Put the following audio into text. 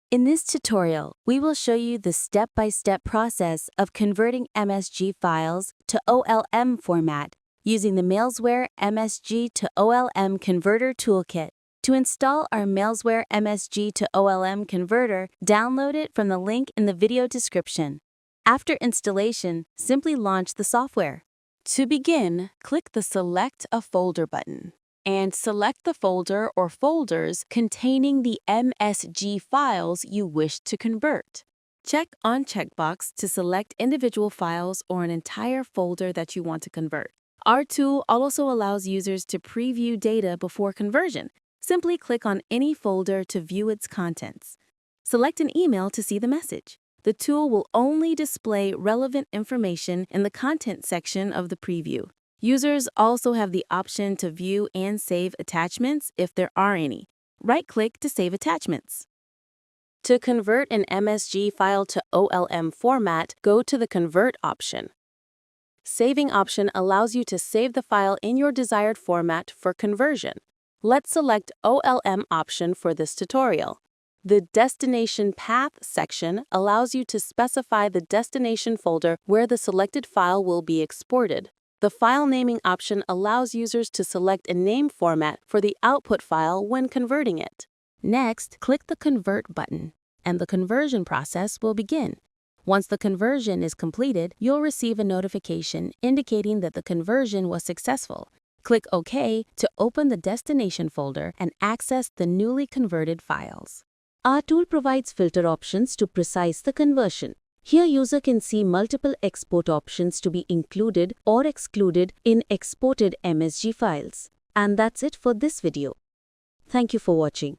In this tutorial, we will show you the step-by-step process of converting MSG files to OLM format using the MailsWare MSG to OLM Converter toolkit. To install our MailsWare MSG to OLM Converter, download it from the link in the video description. After installation, simply launch the software. To begin, click the Select a Folder button and select the folder or folders containing the MSG files you wish to convert. Check on checkbox to select individual files or an entire folder that you want to convert. Our tool also allows users to preview data before conversion. Simply click on any folder to view its contents. Select an email to see the message. The tool will only display relevant information in the content section of the preview. Users also have the option to view and save attachments if there are any. Right-click to save attachments. To convert an MSG file to OLM format, go to the Convert option. Saving option allows you to save the file in your desired format for conversion. Let's select OLM option for this tutorial. The Destination Path section allows you to specify the destination folder where the selected file will be exported. The file naming option allows users to select a name format for the output file when converting it. Next, click the Convert button, and the conversion process will begin. Once the conversion is completed, you'll receive a notification indicating that the conversion was successful. Click OK to open the destination folder and access the newly converted files. Our tool provides filter options to precise the conversion. Here, user can see multiple export options to be included or excluded in exported MSG files. And that's it for this video. Thank you for watching.